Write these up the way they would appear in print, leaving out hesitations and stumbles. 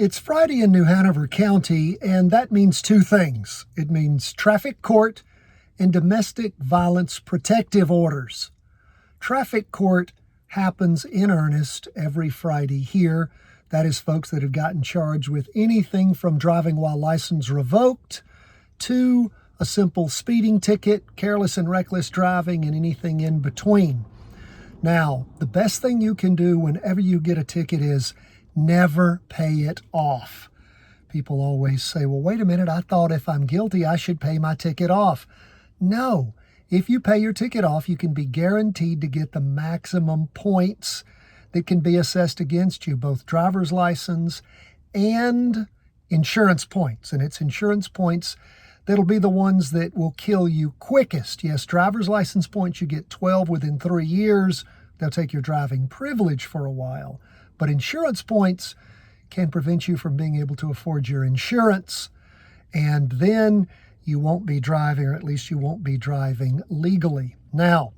It's Friday in New Hanover County, and that means two things. It means traffic court and domestic violence protective orders. Traffic court happens in earnest every Friday here. That is folks that have gotten charged with anything from driving while license revoked to a simple speeding ticket, careless and reckless driving, and anything in between. Now, the best thing you can do whenever you get a ticket is never pay it off. People always say, well, wait a minute, I thought if I'm guilty, I should pay my ticket off. No, if you pay your ticket off, you can be guaranteed to get the maximum points that can be assessed against you, both driver's license and insurance points. And it's insurance points that'll be the ones that will kill you quickest. Yes, driver's license points, you get 12 within 3 years. They'll take your driving privilege for a while. But insurance points can prevent you from being able to afford your insurance. And then you won't be driving, or at least you won't be driving legally. Now,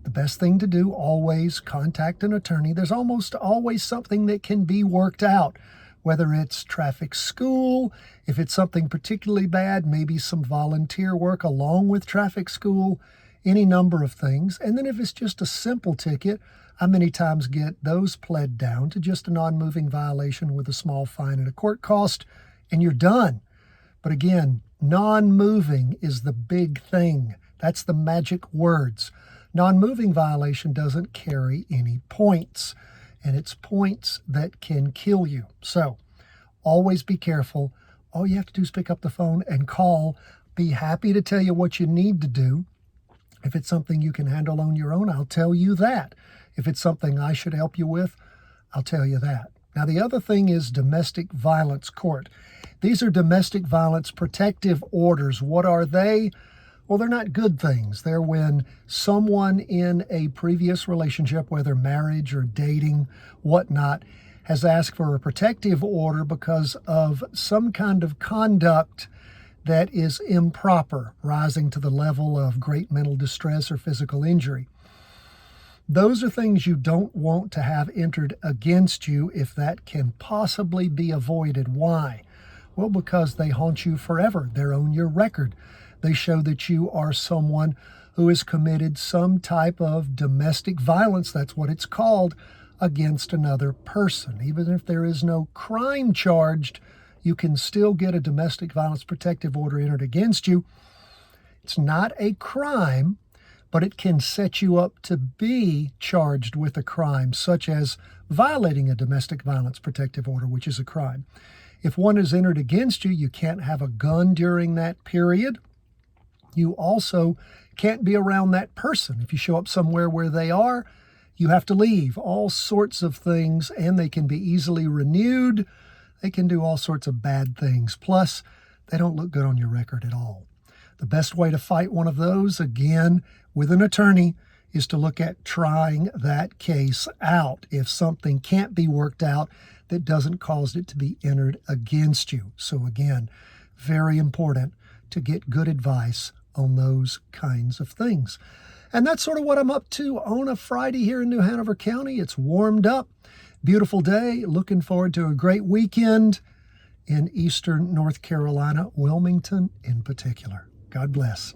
the best thing to do, always contact an attorney. There's almost always something that can be worked out, whether it's traffic school, if it's something particularly bad, maybe some volunteer work along with traffic school, any number of things. And then if it's just a simple ticket, I many times get those pled down to just a non-moving violation with a small fine and a court cost, and you're done. But again, non-moving is the big thing. That's the magic words. Non-moving violation doesn't carry any points, and it's points that can kill you. So always be careful. All you have to do is pick up the phone and call. Be happy to tell you what you need to do. If it's something you can handle on your own, I'll tell you that. If it's something I should help you with, I'll tell you that. Now, the other thing is domestic violence court. These are domestic violence protective orders. What are they? Well, they're not good things. They're when someone in a previous relationship, whether marriage or dating, whatnot, has asked for a protective order because of some kind of conduct that is improper, rising to the level of great mental distress or physical injury. Those are things you don't want to have entered against you if that can possibly be avoided. Why? Well, because they haunt you forever. They're on your record. They show that you are someone who has committed some type of domestic violence, that's what it's called, against another person. Even if there is no crime charged, you can still get a domestic violence protective order entered against you. It's not a crime, but it can set you up to be charged with a crime, such as violating a domestic violence protective order, which is a crime. If one is entered against you, you can't have a gun during that period. You also can't be around that person. If you show up somewhere where they are, you have to leave. All sorts of things, and they can be easily renewed. They can do all sorts of bad things. Plus, they don't look good on your record at all. The best way to fight one of those, again, with an attorney, is to look at trying that case out. If something can't be worked out, that doesn't cause it to be entered against you. So again, very important to get good advice on those kinds of things. And that's sort of what I'm up to on a Friday here in New Hanover County. It's warmed up, beautiful day. Looking forward to a great weekend in eastern North Carolina, Wilmington in particular. God bless.